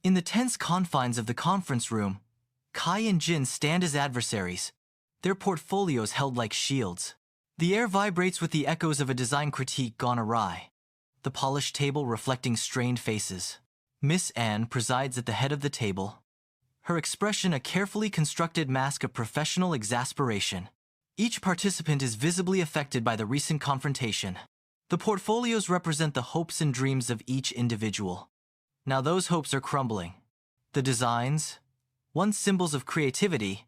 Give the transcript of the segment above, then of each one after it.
In the tense confines of the conference room, Kai and Jin stand as adversaries, their portfolios held like shields. The air vibrates with the echoes of a design critique gone awry, the polished table reflecting strained faces. Miss Anne presides at the head of the table, her expression a carefully constructed mask of professional exasperation. Each participant is visibly affected by the recent confrontation. The portfolios represent the hopes and dreams of each individual. Now those hopes are crumbling. The designs, once symbols of creativity,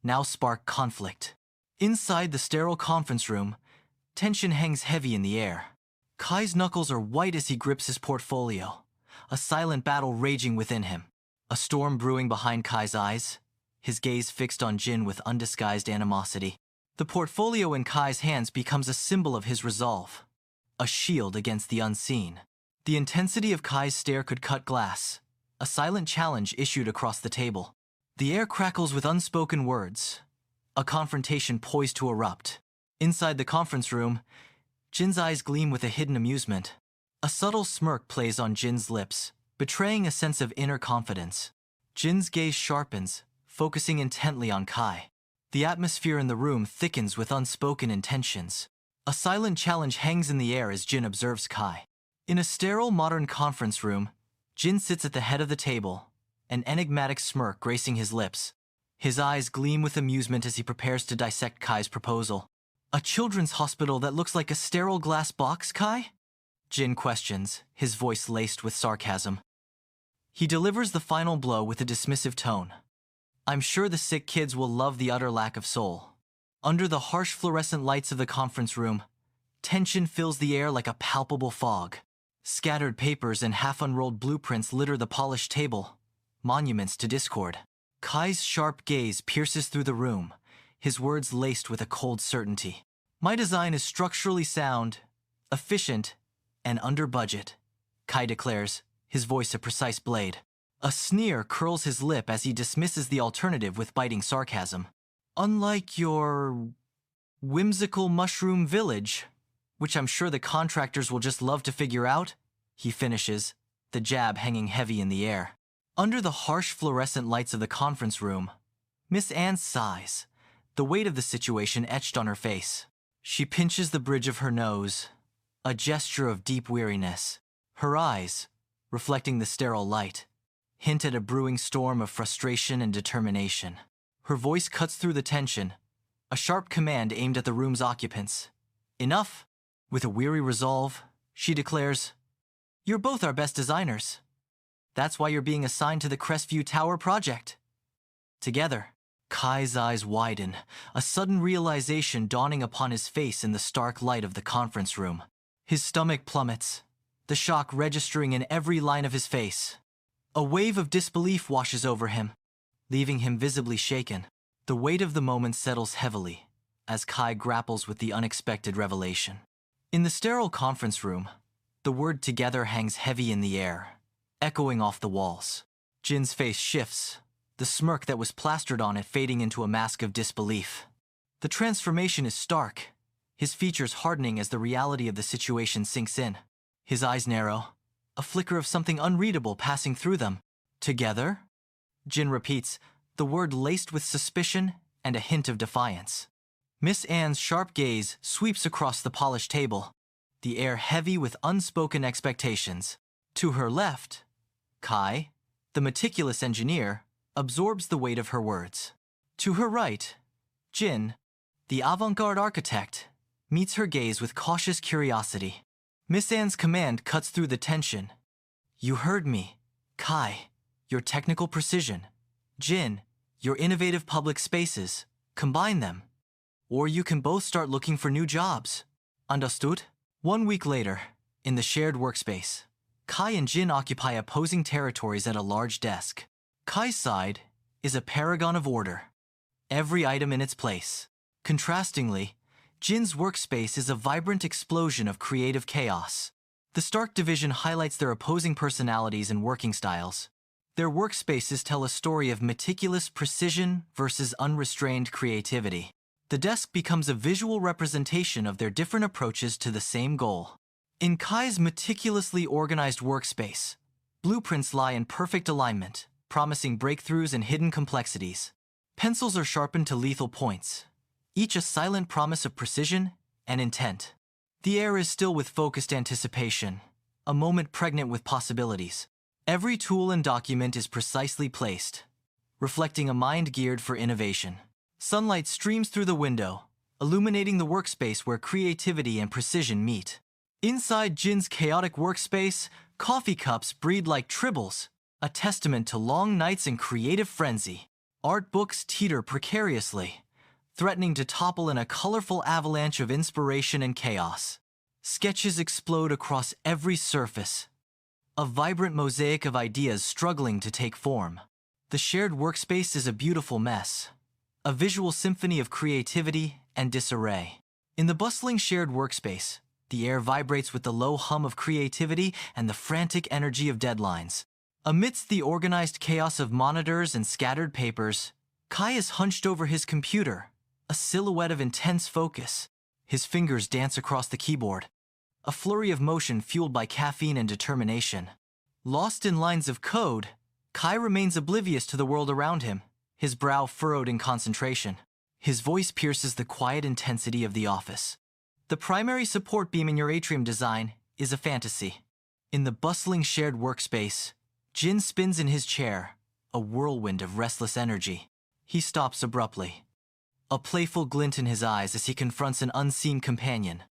now spark conflict. Inside the sterile conference room, tension hangs heavy in the air. Kai's knuckles are white as he grips his portfolio, a silent battle raging within him. A storm brewing behind Kai's eyes, his gaze fixed on Jin with undisguised animosity. The portfolio in Kai's hands becomes a symbol of his resolve, a shield against the unseen. The intensity of Kai's stare could cut glass, a silent challenge issued across the table. The air crackles with unspoken words, a confrontation poised to erupt. Inside the conference room, Jin's eyes gleam with a hidden amusement. A subtle smirk plays on Jin's lips, betraying a sense of inner confidence. Jin's gaze sharpens, focusing intently on Kai. The atmosphere in the room thickens with unspoken intentions. A silent challenge hangs in the air as Jin observes Kai. In a sterile modern conference room, Jin sits at the head of the table, an enigmatic smirk gracing his lips. His eyes gleam with amusement as he prepares to dissect Kai's proposal. A children's hospital that looks like a sterile glass box, Kai? Jin questions, his voice laced with sarcasm. He delivers the final blow with a dismissive tone. I'm sure the sick kids will love the utter lack of soul. Under the harsh fluorescent lights of the conference room, tension fills the air like a palpable fog. Scattered papers and half-unrolled blueprints litter the polished table, monuments to discord. Kai's sharp gaze pierces through the room, his words laced with a cold certainty. My design is structurally sound, efficient, and under budget, Kai declares, his voice a precise blade. A sneer curls his lip as he dismisses the alternative with biting sarcasm. Unlike your whimsical mushroom village, which I'm sure the contractors will just love to figure out, he finishes, the jab hanging heavy in the air. Under the harsh fluorescent lights of the conference room, Miss Anne sighs, the weight of the situation etched on her face. She pinches the bridge of her nose, a gesture of deep weariness. Her eyes, reflecting the sterile light, hint at a brewing storm of frustration and determination. Her voice cuts through the tension, a sharp command aimed at the room's occupants. Enough! With a weary resolve, she declares, You're both our best designers. That's why you're being assigned to the Crestview Tower project. Together. Kai's eyes widen, a sudden realization dawning upon his face in the stark light of the conference room. His stomach plummets, the shock registering in every line of his face. A wave of disbelief washes over him, leaving him visibly shaken. The weight of the moment settles heavily, as Kai grapples with the unexpected revelation. In the sterile conference room, the word together hangs heavy in the air, echoing off the walls. Jin's face shifts, the smirk that was plastered on it fading into a mask of disbelief. The transformation is stark, his features hardening as the reality of the situation sinks in. His eyes narrow, a flicker of something unreadable passing through them. Together? Jin repeats, the word laced with suspicion and a hint of defiance. Miss Anne's sharp gaze sweeps across the polished table, the air heavy with unspoken expectations. To her left, Kai, the meticulous engineer, absorbs the weight of her words. To her right, Jin, the avant-garde architect, meets her gaze with cautious curiosity. Miss Anne's command cuts through the tension. You heard me. Kai, your technical precision. Jin, your innovative public spaces. Combine them. Or you can both start looking for new jobs. Understood? 1 week later, in the shared workspace, Kai and Jin occupy opposing territories at a large desk. Kai's side is a paragon of order, every item in its place. Contrastingly, Jin's workspace is a vibrant explosion of creative chaos. The stark division highlights their opposing personalities and working styles. Their workspaces tell a story of meticulous precision versus unrestrained creativity. The desk becomes a visual representation of their different approaches to the same goal. In Kai's meticulously organized workspace, blueprints lie in perfect alignment, promising breakthroughs and hidden complexities. Pencils are sharpened to lethal points, each a silent promise of precision and intent. The air is still with focused anticipation, a moment pregnant with possibilities. Every tool and document is precisely placed, reflecting a mind geared for innovation. Sunlight streams through the window, illuminating the workspace where creativity and precision meet. Inside Jin's chaotic workspace, coffee cups breed like tribbles, a testament to long nights and creative frenzy. Art books teeter precariously, threatening to topple in a colorful avalanche of inspiration and chaos. Sketches explode across every surface, a vibrant mosaic of ideas struggling to take form. The shared workspace is a beautiful mess, a visual symphony of creativity and disarray. In the bustling shared workspace, the air vibrates with the low hum of creativity and the frantic energy of deadlines. Amidst the organized chaos of monitors and scattered papers, Kai is hunched over his computer, a silhouette of intense focus. His fingers dance across the keyboard, a flurry of motion fueled by caffeine and determination. Lost in lines of code, Kai remains oblivious to the world around him, his brow furrowed in concentration. His voice pierces the quiet intensity of the office. The primary support beam in your atrium design is a fantasy. In the bustling shared workspace, Jin spins in his chair, a whirlwind of restless energy. He stops abruptly, a playful glint in his eyes as he confronts an unseen companion.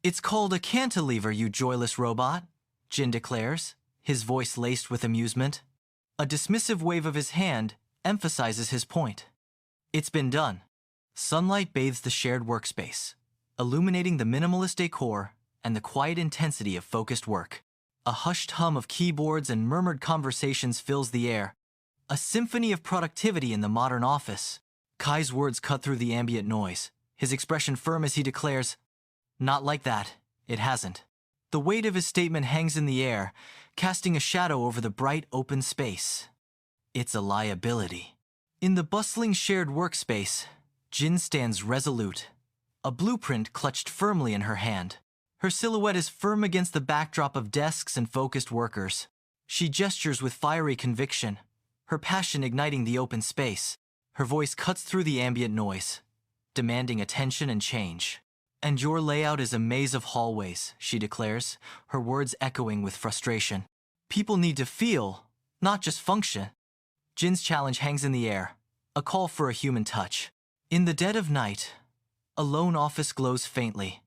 "It's called a cantilever, you joyless robot," Jin declares, his voice laced with amusement. A dismissive wave of his hand emphasizes his point. It's been done. Sunlight bathes the shared workspace, illuminating the minimalist decor and the quiet intensity of focused work. A hushed hum of keyboards and murmured conversations fills the air, a symphony of productivity in the modern office. Kai's words cut through the ambient noise, his expression firm as he declares, "Not like that, it hasn't." The weight of his statement hangs in the air, casting a shadow over the bright open space. It's a liability. In the bustling shared workspace, Jin stands resolute, a blueprint clutched firmly in her hand. Her silhouette is firm against the backdrop of desks and focused workers. She gestures with fiery conviction, her passion igniting the open space. Her voice cuts through the ambient noise, demanding attention and change. "And your layout is a maze of hallways," she declares, her words echoing with frustration. "People need to feel, not just function." Jin's challenge hangs in the air, a call for a human touch. In the dead of night, a lone office glows faintly,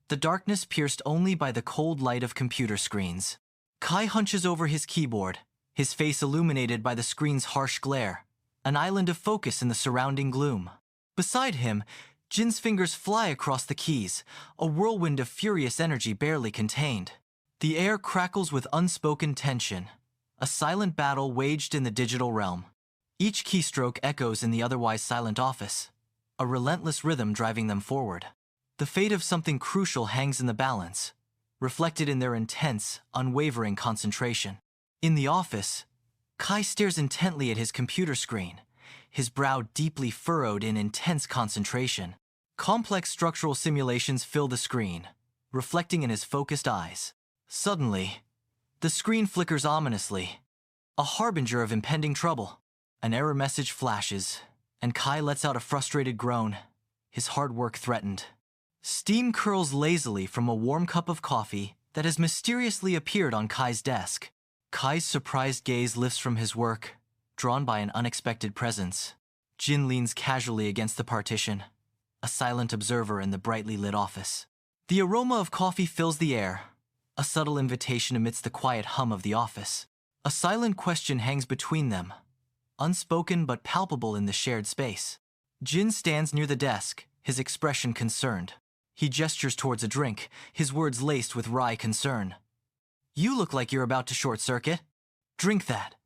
the darkness pierced only by the cold light of computer screens. Kai hunches over his keyboard, his face illuminated by the screen's harsh glare, an island of focus in the surrounding gloom. Beside him, Jin's fingers fly across the keys, a whirlwind of furious energy barely contained. The air crackles with unspoken tension, a silent battle waged in the digital realm. Each keystroke echoes in the otherwise silent office, a relentless rhythm driving them forward. The fate of something crucial hangs in the balance, reflected in their intense, unwavering concentration. In the office, Kai stares intently at his computer screen, his brow deeply furrowed in intense concentration. Complex structural simulations fill the screen, reflecting in his focused eyes. Suddenly, the screen flickers ominously, a harbinger of impending trouble. An error message flashes, and Kai lets out a frustrated groan, his hard work threatened. Steam curls lazily from a warm cup of coffee that has mysteriously appeared on Kai's desk. Kai's surprised gaze lifts from his work, drawn by an unexpected presence. Jin leans casually against the partition, a silent observer in the brightly lit office. The aroma of coffee fills the air, a subtle invitation amidst the quiet hum of the office. A silent question hangs between them, unspoken but palpable in the shared space. Jin stands near the desk, his expression concerned. He gestures towards a drink, his words laced with wry concern. "You look like you're about to short-circuit. Drink that,"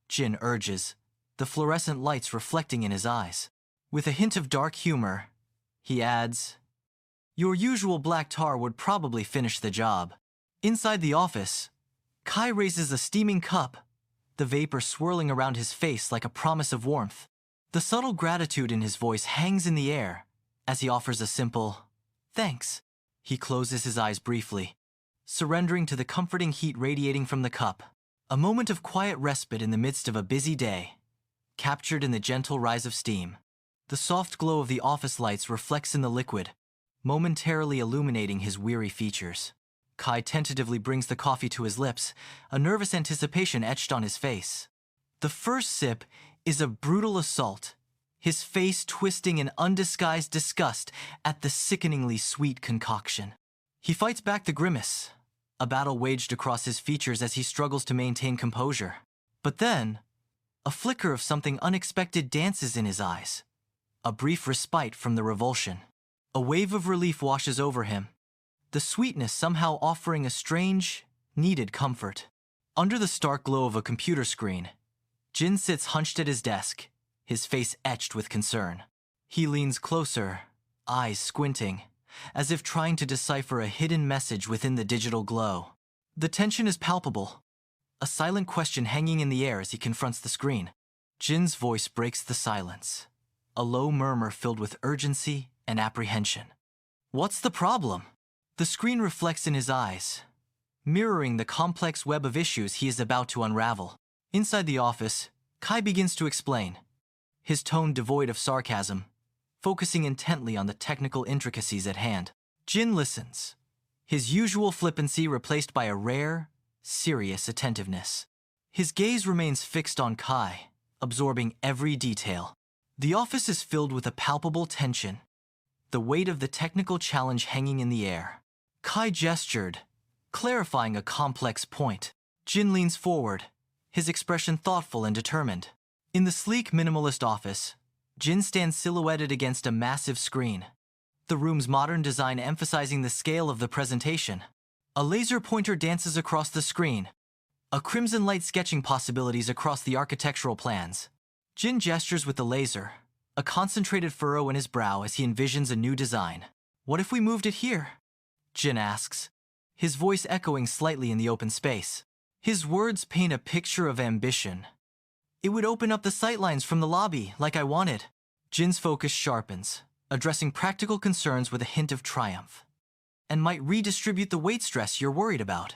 Jin urges, the fluorescent lights reflecting in his eyes. With a hint of dark humor, he adds, "Your usual black tar would probably finish the job." Inside the office, Kai raises a steaming cup, the vapor swirling around his face like a promise of warmth. The subtle gratitude in his voice hangs in the air as he offers a simple, "Thanks." He closes his eyes briefly, surrendering to the comforting heat radiating from the cup. A moment of quiet respite in the midst of a busy day, captured in the gentle rise of steam. The soft glow of the office lights reflects in the liquid, momentarily illuminating his weary features. Kai tentatively brings the coffee to his lips, a nervous anticipation etched on his face. The first sip is a brutal assault, his face twisting in undisguised disgust at the sickeningly sweet concoction. He fights back the grimace, a battle waged across his features as he struggles to maintain composure. But then, a flicker of something unexpected dances in his eyes, a brief respite from the revulsion. A wave of relief washes over him, the sweetness somehow offering a strange, needed comfort. Under the stark glow of a computer screen, Jin sits hunched at his desk, his face etched with concern. He leans closer, eyes squinting, as if trying to decipher a hidden message within the digital glow. The tension is palpable, a silent question hanging in the air as he confronts the screen. Jin's voice breaks the silence, a low murmur filled with urgency and apprehension. What's the problem? The screen reflects in his eyes, mirroring the complex web of issues he is about to unravel. Inside the office, Kai begins to explain, his tone devoid of sarcasm, focusing intently on the technical intricacies at hand. Jin listens, his usual flippancy replaced by a rare, serious attentiveness. His gaze remains fixed on Kai, absorbing every detail. The office is filled with a palpable tension, the weight of the technical challenge hanging in the air. Kai gestured, clarifying a complex point. Jin leans forward, his expression thoughtful and determined. In the sleek, minimalist office, Jin stands silhouetted against a massive screen, the room's modern design emphasizing the scale of the presentation. A laser pointer dances across the screen, a crimson light sketching possibilities across the architectural plans. Jin gestures with the laser, a concentrated furrow in his brow as he envisions a new design. What if we moved it here? Jin asks, his voice echoing slightly in the open space. His words paint a picture of ambition. It would open up the sightlines from the lobby like I wanted. Jin's focus sharpens, addressing practical concerns with a hint of triumph. And might redistribute the weight stress you're worried about.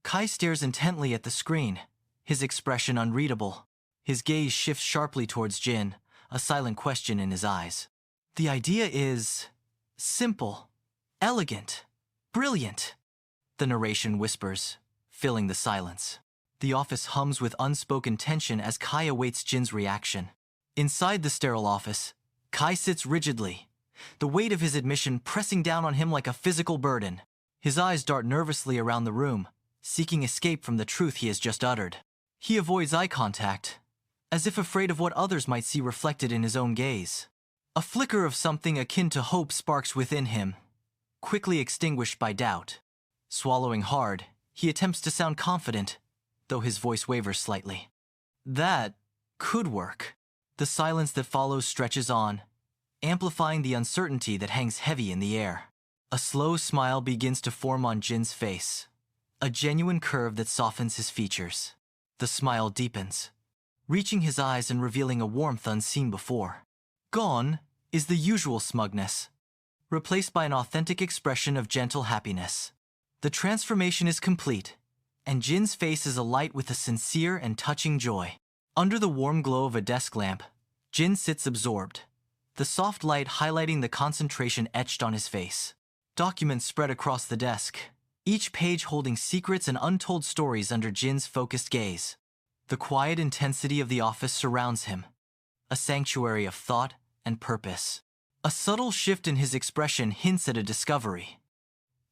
Kai stares intently at the screen, his expression unreadable. His gaze shifts sharply towards Jin, a silent question in his eyes. The idea is simple, elegant, brilliant, the narration whispers, filling the silence. The office hums with unspoken tension as Kai awaits Jin's reaction. Inside the sterile office, Kai sits rigidly, the weight of his admission pressing down on him like a physical burden. His eyes dart nervously around the room, seeking escape from the truth he has just uttered. He avoids eye contact, as if afraid of what others might see reflected in his own gaze. A flicker of something akin to hope sparks within him, quickly extinguished by doubt. Swallowing hard, he attempts to sound confident, though his voice wavers slightly. That could work. The silence that follows stretches on, amplifying the uncertainty that hangs heavy in the air. A slow smile begins to form on Jin's face, a genuine curve that softens his features. The smile deepens, reaching his eyes and revealing a warmth unseen before. Gone is the usual smugness, replaced by an authentic expression of gentle happiness. The transformation is complete, and Jin's face is alight with a sincere and touching joy. Under the warm glow of a desk lamp, Jin sits absorbed, the soft light highlighting the concentration etched on his face. Documents spread across the desk, each page holding secrets and untold stories under Jin's focused gaze. The quiet intensity of the office surrounds him, a sanctuary of thought and purpose. A subtle shift in his expression hints at a discovery,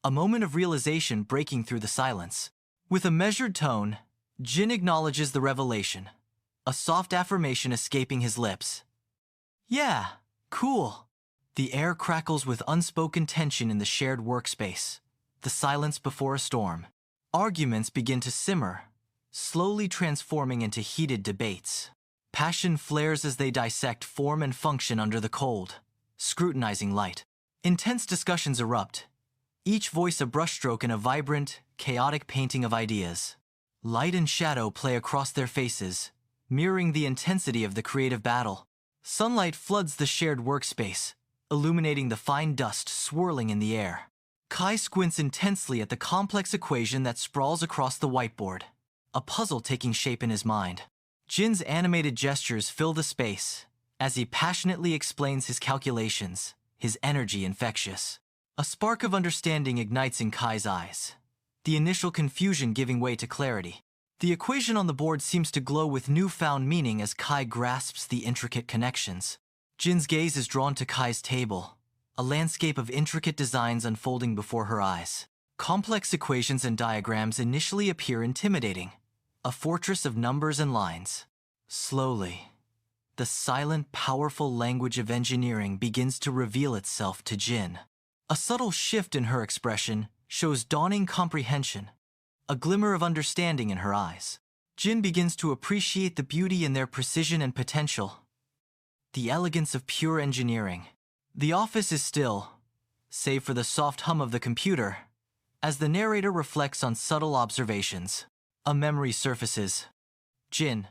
a moment of realization breaking through the silence. With a measured tone, Jin acknowledges the revelation, a soft affirmation escaping his lips. Yeah, cool. The air crackles with unspoken tension in the shared workspace, the silence before a storm. Arguments begin to simmer, slowly transforming into heated debates. Passion flares as they dissect form and function under the cold, scrutinizing light. Intense discussions erupt, each voice a brushstroke in a vibrant, chaotic painting of ideas. Light and shadow play across their faces, mirroring the intensity of the creative battle. Sunlight floods the shared workspace, illuminating the fine dust swirling in the air. Kai squints intensely at the complex equation that sprawls across the whiteboard, a puzzle taking shape in his mind. Jin's animated gestures fill the space as he passionately explains his calculations, his energy infectious. A spark of understanding ignites in Kai's eyes, the initial confusion giving way to clarity. The equation on the board seems to glow with newfound meaning as Kai grasps the intricate connections. Jin's gaze is drawn to Kai's table, a landscape of intricate designs unfolding before her eyes. Complex equations and diagrams initially appear intimidating, a fortress of numbers and lines. Slowly, the silent, powerful language of engineering begins to reveal itself to Jin. A subtle shift in her expression shows dawning comprehension, a glimmer of understanding in her eyes. Jin begins to appreciate the beauty in their precision and potential, the elegance of pure engineering. The office is still, save for the soft hum of the computer, as the narrator reflects on subtle observations. A memory surfaces. Jin,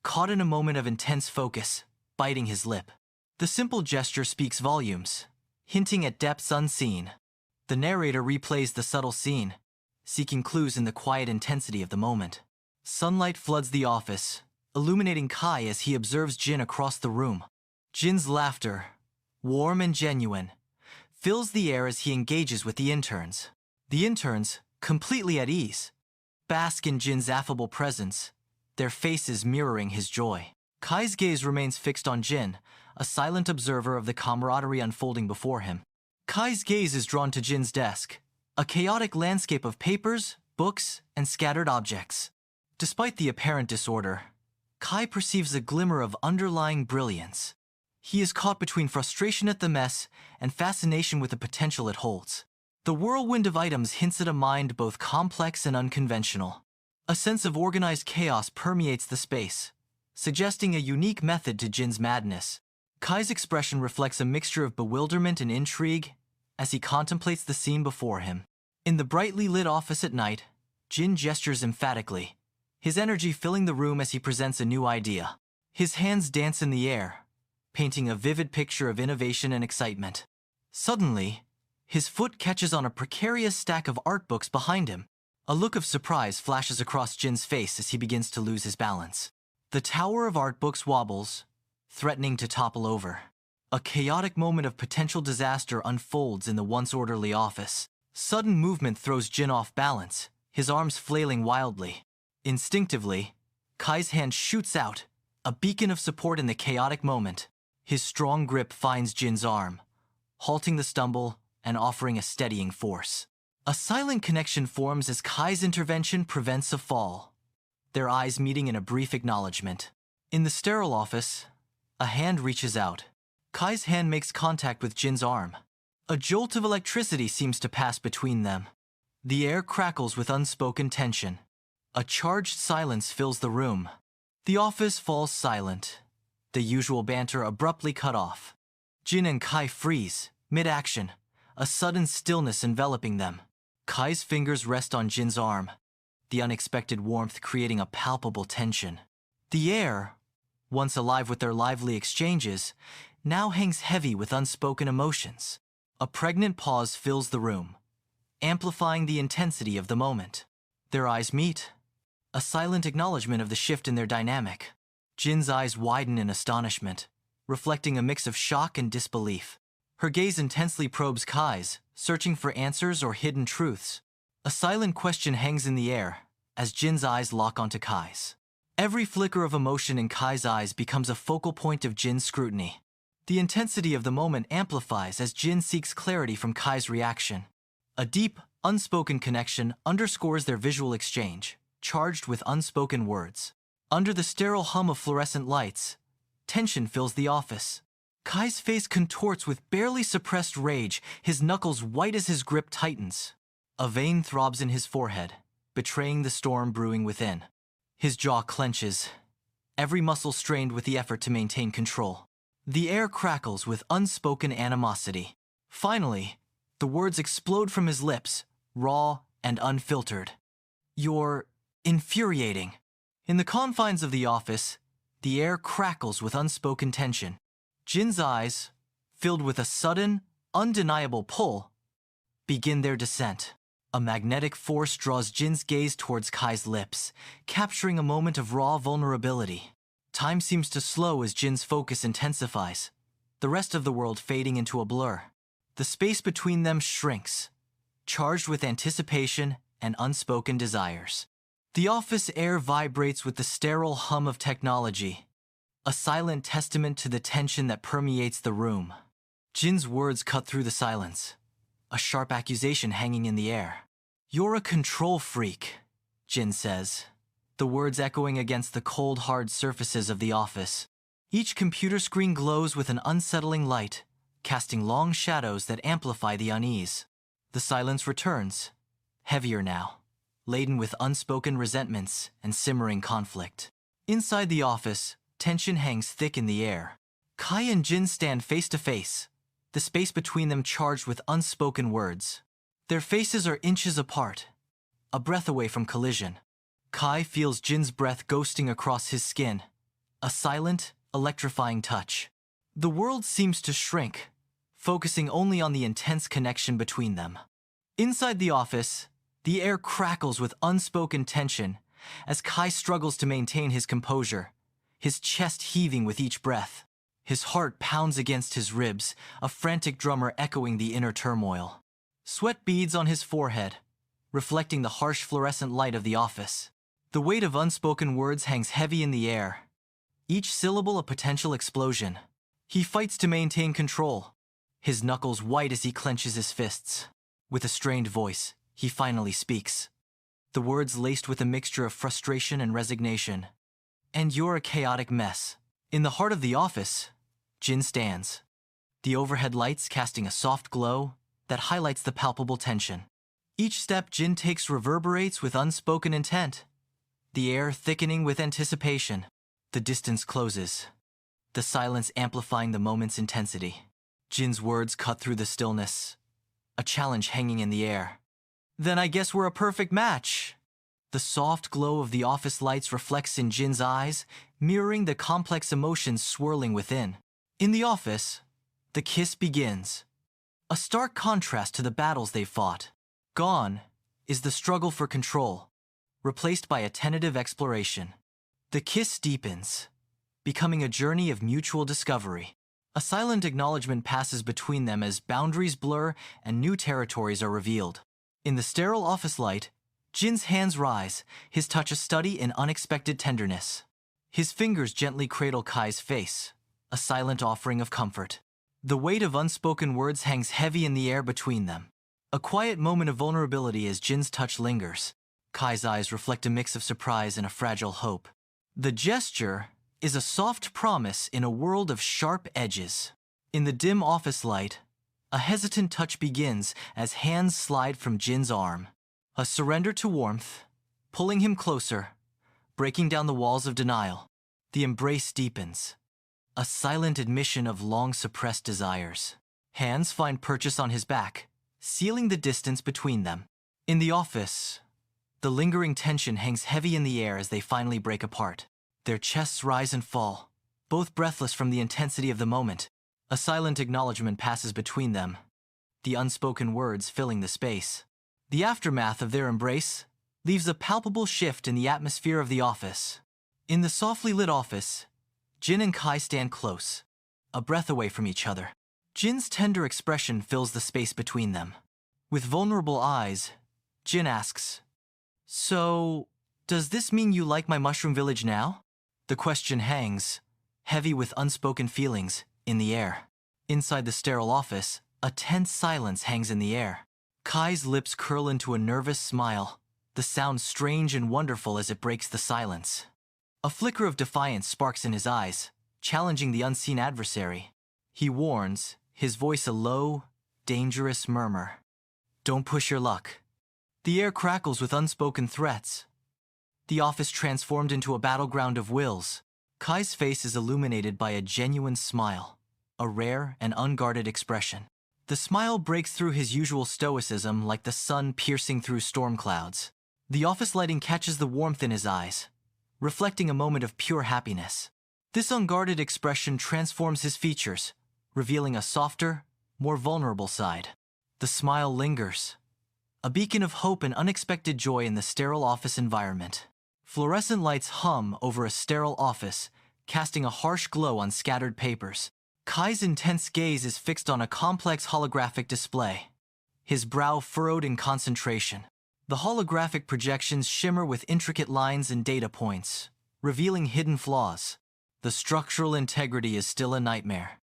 caught in a moment of intense focus, biting his lip. The simple gesture speaks volumes, hinting at depths unseen. The narrator replays the subtle scene, seeking clues in the quiet intensity of the moment. Sunlight floods the office, illuminating Kai as he observes Jin across the room. Jin's laughter, warm and genuine, fills the air as he engages with the interns. The interns, completely at ease, bask in Jin's affable presence, their faces mirroring his joy. Kai's gaze remains fixed on Jin, a silent observer of the camaraderie unfolding before him. Kai's gaze is drawn to Jin's desk, a chaotic landscape of papers, books, and scattered objects. Despite the apparent disorder, Kai perceives a glimmer of underlying brilliance. He is caught between frustration at the mess and fascination with the potential it holds. The whirlwind of items hints at a mind both complex and unconventional. A sense of organized chaos permeates the space, suggesting a unique method to Jin's madness. Kai's expression reflects a mixture of bewilderment and intrigue as he contemplates the scene before him. In the brightly lit office at night, Jin gestures emphatically, his energy filling the room as he presents a new idea. His hands dance in the air, painting a vivid picture of innovation and excitement. Suddenly, his foot catches on a precarious stack of art books behind him. A look of surprise flashes across Jin's face as he begins to lose his balance. The tower of art books wobbles, threatening to topple over. A chaotic moment of potential disaster unfolds in the once orderly office. Sudden movement throws Jin off balance, his arms flailing wildly. Instinctively, Kai's hand shoots out, a beacon of support in the chaotic moment. His strong grip finds Jin's arm, halting the stumble and offering a steadying force. A silent connection forms as Kai's intervention prevents a fall, their eyes meeting in a brief acknowledgement. In the sterile office, a hand reaches out. Kai's hand makes contact with Jin's arm. A jolt of electricity seems to pass between them. The air crackles with unspoken tension. A charged silence fills the room. The office falls silent, the usual banter abruptly cut off. Jin and Kai freeze, mid-action, a sudden stillness enveloping them. Kai's fingers rest on Jin's arm, the unexpected warmth creating a palpable tension. The air, once alive with their lively exchanges, now hangs heavy with unspoken emotions. A pregnant pause fills the room, amplifying the intensity of the moment. Their eyes meet, a silent acknowledgement of the shift in their dynamic. Jin's eyes widen in astonishment, reflecting a mix of shock and disbelief. Her gaze intensely probes Kai's, searching for answers or hidden truths. A silent question hangs in the air as Jin's eyes lock onto Kai's. Every flicker of emotion in Kai's eyes becomes a focal point of Jin's scrutiny. The intensity of the moment amplifies as Jin seeks clarity from Kai's reaction. A deep, unspoken connection underscores their visual exchange, charged with unspoken words. Under the sterile hum of fluorescent lights, tension fills the office. Kai's face contorts with barely suppressed rage, his knuckles white as his grip tightens. A vein throbs in his forehead, betraying the storm brewing within. His jaw clenches, every muscle strained with the effort to maintain control. The air crackles with unspoken animosity. Finally, the words explode from his lips, raw and unfiltered. "You're infuriating." In the confines of the office, the air crackles with unspoken tension. Jin's eyes, filled with a sudden, undeniable pull, begin their descent. A magnetic force draws Jin's gaze towards Kai's lips, capturing a moment of raw vulnerability. Time seems to slow as Jin's focus intensifies, the rest of the world fading into a blur. The space between them shrinks, charged with anticipation and unspoken desires. The office air vibrates with the sterile hum of technology, a silent testament to the tension that permeates the room. Jin's words cut through the silence, a sharp accusation hanging in the air. "You're a control freak," Jin says, the words echoing against the cold, hard surfaces of the office. Each computer screen glows with an unsettling light, casting long shadows that amplify the unease. The silence returns, heavier now, laden with unspoken resentments and simmering conflict. Inside the office, tension hangs thick in the air. Kai and Jin stand face to face, the space between them charged with unspoken words. Their faces are inches apart, a breath away from collision. Kai feels Jin's breath ghosting across his skin, a silent, electrifying touch. The world seems to shrink, focusing only on the intense connection between them. Inside the office, the air crackles with unspoken tension as Kai struggles to maintain his composure, his chest heaving with each breath. His heart pounds against his ribs, a frantic drummer echoing the inner turmoil. Sweat beads on his forehead, reflecting the harsh fluorescent light of the office. The weight of unspoken words hangs heavy in the air, each syllable a potential explosion. He fights to maintain control, his knuckles white as he clenches his fists. With a strained voice, he finally speaks, the words laced with a mixture of frustration and resignation. "And you're a chaotic mess." In the heart of the office, Jin stands, the overhead lights casting a soft glow that highlights the palpable tension. Each step Jin takes reverberates with unspoken intent, the air thickening with anticipation. The distance closes, the silence amplifying the moment's intensity. Jin's words cut through the stillness, a challenge hanging in the air. "Then I guess we're a perfect match." The soft glow of the office lights reflects in Jin's eyes, mirroring the complex emotions swirling within. In the office, the kiss begins, a stark contrast to the battles they've fought. Gone is the struggle for control, replaced by a tentative exploration. The kiss deepens, becoming a journey of mutual discovery. A silent acknowledgement passes between them as boundaries blur and new territories are revealed. In the sterile office light, Jin's hands rise, his touch a study in unexpected tenderness. His fingers gently cradle Kai's face, a silent offering of comfort. The weight of unspoken words hangs heavy in the air between them. A quiet moment of vulnerability as Jin's touch lingers. Kai's eyes reflect a mix of surprise and a fragile hope. The gesture is a soft promise in a world of sharp edges. In the dim office light, a hesitant touch begins as hands slide from Jin's arm. A surrender to warmth, pulling him closer, breaking down the walls of denial. The embrace deepens, a silent admission of long-suppressed desires. Hands find purchase on his back, sealing the distance between them. In the office, the lingering tension hangs heavy in the air as they finally break apart. Their chests rise and fall, both breathless from the intensity of the moment. A silent acknowledgement passes between them, the unspoken words filling the space. The aftermath of their embrace leaves a palpable shift in the atmosphere of the office. In the softly lit office, Jin and Kai stand close, a breath away from each other. Jin's tender expression fills the space between them. With vulnerable eyes, Jin asks, "So, does this mean you like my mushroom village now?" The question hangs, heavy with unspoken feelings, in the air. Inside the sterile office, a tense silence hangs in the air. Kai's lips curl into a nervous smile, the sound strange and wonderful as it breaks the silence. A flicker of defiance sparks in his eyes, challenging the unseen adversary. He warns, his voice a low, dangerous murmur. "Don't push your luck." The air crackles with unspoken threats. The office transformed into a battleground of wills. Kai's face is illuminated by a genuine smile, a rare and unguarded expression. The smile breaks through his usual stoicism like the sun piercing through storm clouds. The office lighting catches the warmth in his eyes, reflecting a moment of pure happiness. This unguarded expression transforms his features, revealing a softer, more vulnerable side. The smile lingers, a beacon of hope and unexpected joy in the sterile office environment. Fluorescent lights hum over a sterile office, casting a harsh glow on scattered papers. Kai's intense gaze is fixed on a complex holographic display, his brow furrowed in concentration. The holographic projections shimmer with intricate lines and data points, revealing hidden flaws. The structural integrity is still a nightmare,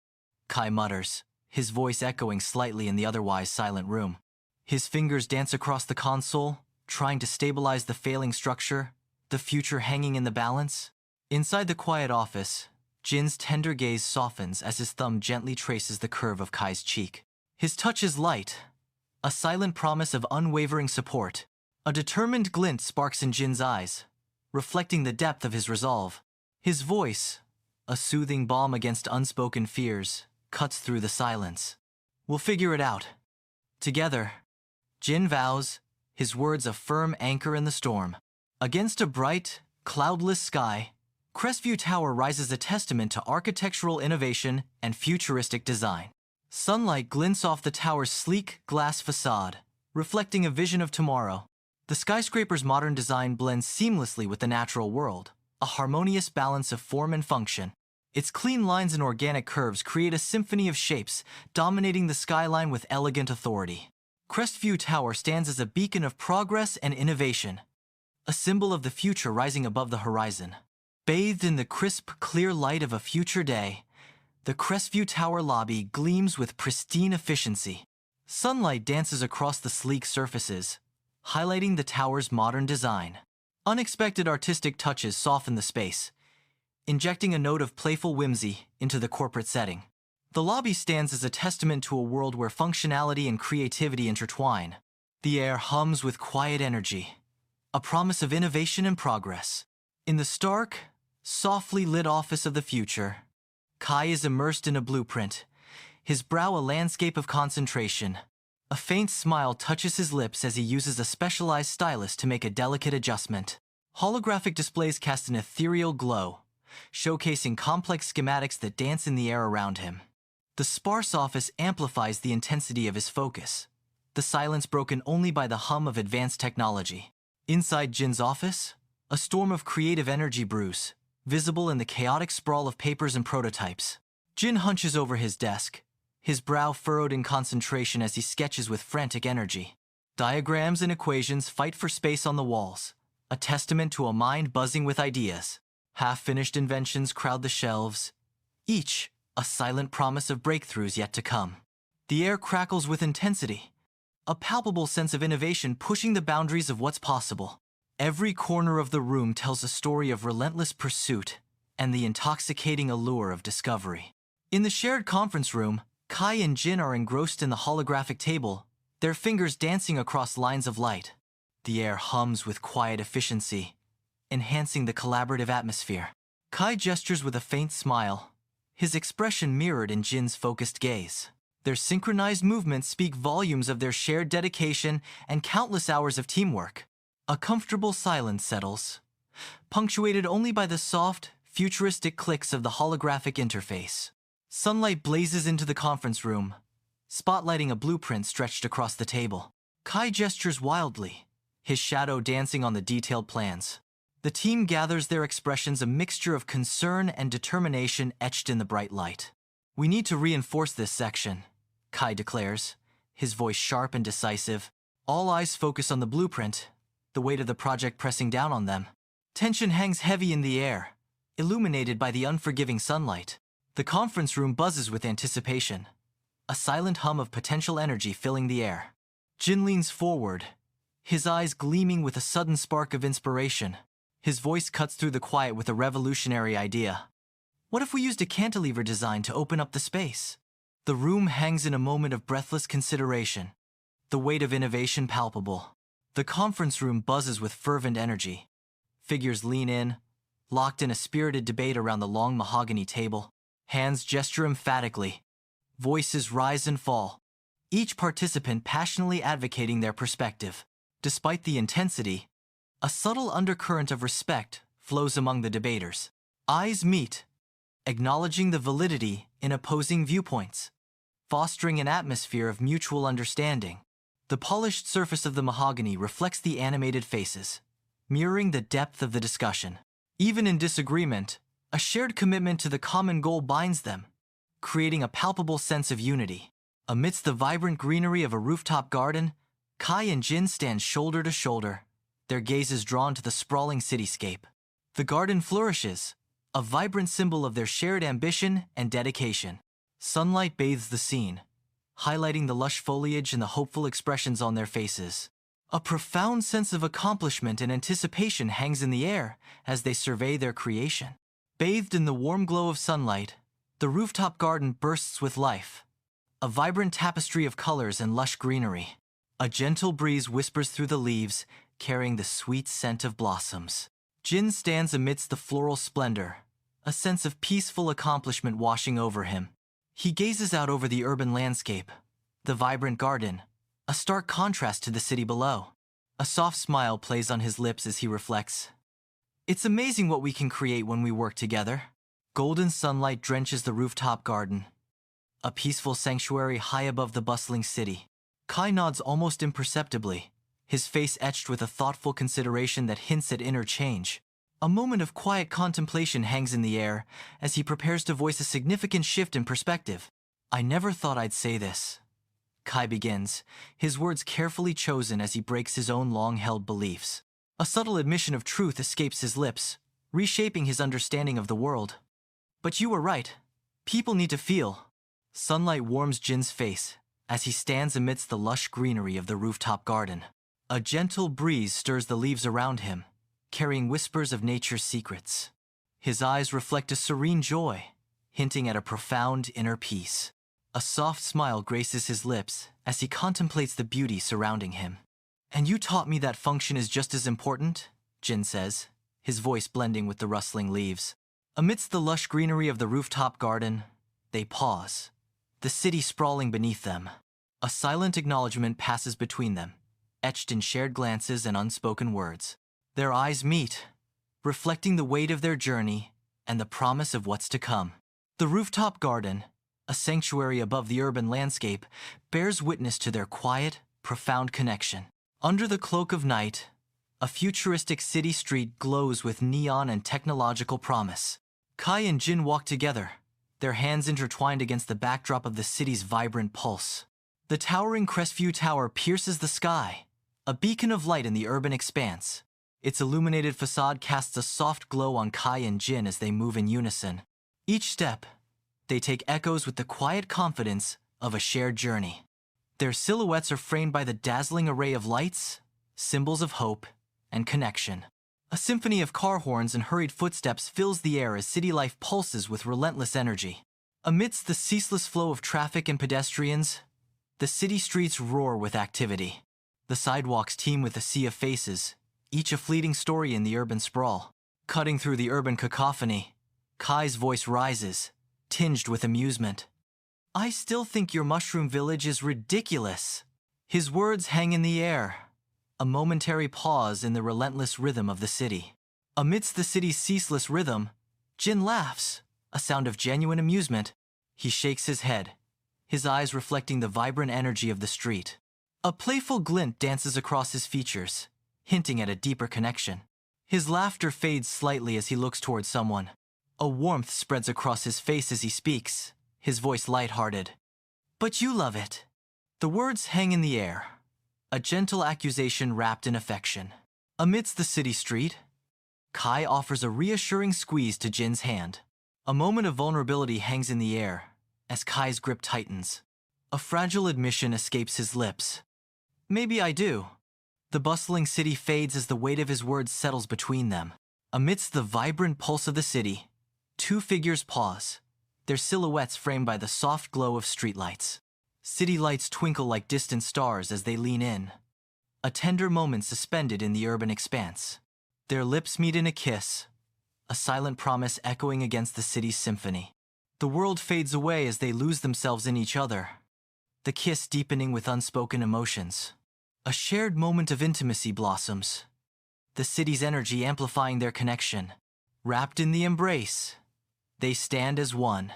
Kai mutters, his voice echoing slightly in the otherwise silent room. His fingers dance across the console, trying to stabilize the failing structure, the future hanging in the balance. Inside the quiet office, Jin's tender gaze softens as his thumb gently traces the curve of Kai's cheek. His touch is light, a silent promise of unwavering support. A determined glint sparks in Jin's eyes, reflecting the depth of his resolve. His voice, a soothing balm against unspoken fears, cuts through the silence. "We'll figure it out. Together," Jin vows, his words a firm anchor in the storm. Against a bright, cloudless sky, Crestview Tower rises a testament to architectural innovation and futuristic design. Sunlight glints off the tower's sleek glass facade, reflecting a vision of tomorrow. The skyscraper's modern design blends seamlessly with the natural world, a harmonious balance of form and function. Its clean lines and organic curves create a symphony of shapes, dominating the skyline with elegant authority. Crestview Tower stands as a beacon of progress and innovation, a symbol of the future rising above the horizon. Bathed in the crisp, clear light of a future day, the Crestview Tower lobby gleams with pristine efficiency. Sunlight dances across the sleek surfaces, highlighting the tower's modern design. Unexpected artistic touches soften the space, injecting a note of playful whimsy into the corporate setting. The lobby stands as a testament to a world where functionality and creativity intertwine. The air hums with quiet energy, a promise of innovation and progress. In the stark, softly lit office of the future, Kai is immersed in a blueprint, his brow a landscape of concentration. A faint smile touches his lips as he uses a specialized stylus to make a delicate adjustment. Holographic displays cast an ethereal glow, showcasing complex schematics that dance in the air around him. The sparse office amplifies the intensity of his focus, the silence broken only by the hum of advanced technology. Inside Jin's office, a storm of creative energy brews, visible in the chaotic sprawl of papers and prototypes. Jin hunches over his desk, his brow furrowed in concentration as he sketches with frantic energy. Diagrams and equations fight for space on the walls, a testament to a mind buzzing with ideas. Half-finished inventions crowd the shelves, each a silent promise of breakthroughs yet to come. The air crackles with intensity, a palpable sense of innovation pushing the boundaries of what's possible. Every corner of the room tells a story of relentless pursuit and the intoxicating allure of discovery. In the shared conference room, Kai and Jin are engrossed in the holographic table, their fingers dancing across lines of light. The air hums with quiet efficiency, enhancing the collaborative atmosphere. Kai gestures with a faint smile, his expression mirrored in Jin's focused gaze. Their synchronized movements speak volumes of their shared dedication and countless hours of teamwork. A comfortable silence settles, punctuated only by the soft, futuristic clicks of the holographic interface. Sunlight blazes into the conference room, spotlighting a blueprint stretched across the table. Kai gestures wildly, his shadow dancing on the detailed plans. The team gathers their expressions, a mixture of concern and determination etched in the bright light. "We need to reinforce this section," Kai declares, his voice sharp and decisive. All eyes focus on the blueprint, the weight of the project pressing down on them. Tension hangs heavy in the air, illuminated by the unforgiving sunlight. The conference room buzzes with anticipation, a silent hum of potential energy filling the air. Jin leans forward, his eyes gleaming with a sudden spark of inspiration. His voice cuts through the quiet with a revolutionary idea. "What if we used a cantilever design to open up the space?" The room hangs in a moment of breathless consideration, the weight of innovation palpable. The conference room buzzes with fervent energy. Figures lean in, locked in a spirited debate around the long mahogany table. Hands gesture emphatically. Voices rise and fall, each participant passionately advocating their perspective. Despite the intensity, a subtle undercurrent of respect flows among the debaters. Eyes meet, acknowledging the validity in opposing viewpoints, fostering an atmosphere of mutual understanding. The polished surface of the mahogany reflects the animated faces, mirroring the depth of the discussion. Even in disagreement, a shared commitment to the common goal binds them, creating a palpable sense of unity. Amidst the vibrant greenery of a rooftop garden, Kai and Jin stand shoulder to shoulder, their gazes drawn to the sprawling cityscape. The garden flourishes, a vibrant symbol of their shared ambition and dedication. Sunlight bathes the scene, highlighting the lush foliage and the hopeful expressions on their faces. A profound sense of accomplishment and anticipation hangs in the air as they survey their creation. Bathed in the warm glow of sunlight, the rooftop garden bursts with life, a vibrant tapestry of colors and lush greenery. A gentle breeze whispers through the leaves, carrying the sweet scent of blossoms. Jin stands amidst the floral splendor, a sense of peaceful accomplishment washing over him. He gazes out over the urban landscape, the vibrant garden, a stark contrast to the city below. A soft smile plays on his lips as he reflects. It's amazing what we can create when we work together. Golden sunlight drenches the rooftop garden, a peaceful sanctuary high above the bustling city. Kai nods almost imperceptibly, his face etched with a thoughtful consideration that hints at inner change. A moment of quiet contemplation hangs in the air as he prepares to voice a significant shift in perspective. "I never thought I'd say this," Kai begins, his words carefully chosen as he breaks his own long-held beliefs. A subtle admission of truth escapes his lips, reshaping his understanding of the world. "But you were right. People need to feel." Sunlight warms Jin's face as he stands amidst the lush greenery of the rooftop garden. A gentle breeze stirs the leaves around him, carrying whispers of nature's secrets. His eyes reflect a serene joy, hinting at a profound inner peace. A soft smile graces his lips as he contemplates the beauty surrounding him. "And you taught me that function is just as important," Jin says, his voice blending with the rustling leaves. Amidst the lush greenery of the rooftop garden, they pause, the city sprawling beneath them. A silent acknowledgement passes between them, etched in shared glances and unspoken words. Their eyes meet, reflecting the weight of their journey and the promise of what's to come. The rooftop garden, a sanctuary above the urban landscape, bears witness to their quiet, profound connection. Under the cloak of night, a futuristic city street glows with neon and technological promise. Kai and Jin walk together, their hands intertwined against the backdrop of the city's vibrant pulse. The towering Crestview Tower pierces the sky, a beacon of light in the urban expanse. Its illuminated facade casts a soft glow on Kai and Jin as they move in unison. Each step, they take echoes with the quiet confidence of a shared journey. Their silhouettes are framed by the dazzling array of lights, symbols of hope and connection. A symphony of car horns and hurried footsteps fills the air as city life pulses with relentless energy. Amidst the ceaseless flow of traffic and pedestrians, the city streets roar with activity. The sidewalks teem with a sea of faces, each a fleeting story in the urban sprawl. Cutting through the urban cacophony, Kai's voice rises, tinged with amusement. "I still think your mushroom village is ridiculous." His words hang in the air, a momentary pause in the relentless rhythm of the city. Amidst the city's ceaseless rhythm, Jin laughs, a sound of genuine amusement. He shakes his head, his eyes reflecting the vibrant energy of the street. A playful glint dances across his features, hinting at a deeper connection. His laughter fades slightly as he looks towards someone. A warmth spreads across his face as he speaks, his voice lighthearted. "But you love it." The words hang in the air, a gentle accusation wrapped in affection. Amidst the city street, Kai offers a reassuring squeeze to Jin's hand. A moment of vulnerability hangs in the air as Kai's grip tightens. A fragile admission escapes his lips. "Maybe I do." The bustling city fades as the weight of his words settles between them. Amidst the vibrant pulse of the city, two figures pause, their silhouettes framed by the soft glow of streetlights. City lights twinkle like distant stars as they lean in, a tender moment suspended in the urban expanse. Their lips meet in a kiss, a silent promise echoing against the city's symphony. The world fades away as they lose themselves in each other, the kiss deepening with unspoken emotions. A shared moment of intimacy blossoms, the city's energy amplifying their connection. Wrapped in the embrace, they stand as one,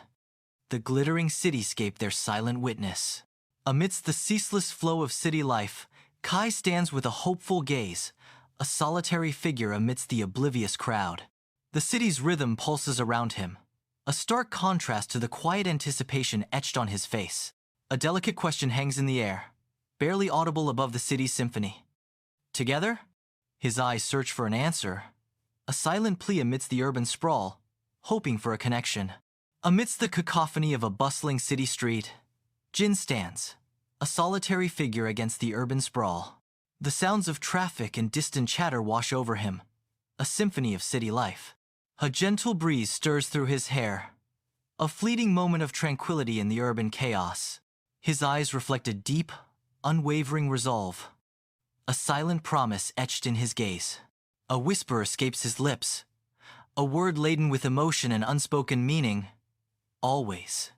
the glittering cityscape their silent witness. Amidst the ceaseless flow of city life, Kai stands with a hopeful gaze, a solitary figure amidst the oblivious crowd. The city's rhythm pulses around him, a stark contrast to the quiet anticipation etched on his face. A delicate question hangs in the air, barely audible above the city's symphony. Together? His eyes search for an answer, a silent plea amidst the urban sprawl, hoping for a connection. Amidst the cacophony of a bustling city street, Jin stands, a solitary figure against the urban sprawl. The sounds of traffic and distant chatter wash over him, a symphony of city life. A gentle breeze stirs through his hair, a fleeting moment of tranquility in the urban chaos. His eyes reflect a deep, unwavering resolve, a silent promise etched in his gaze. A whisper escapes his lips, a word laden with emotion and unspoken meaning. Always.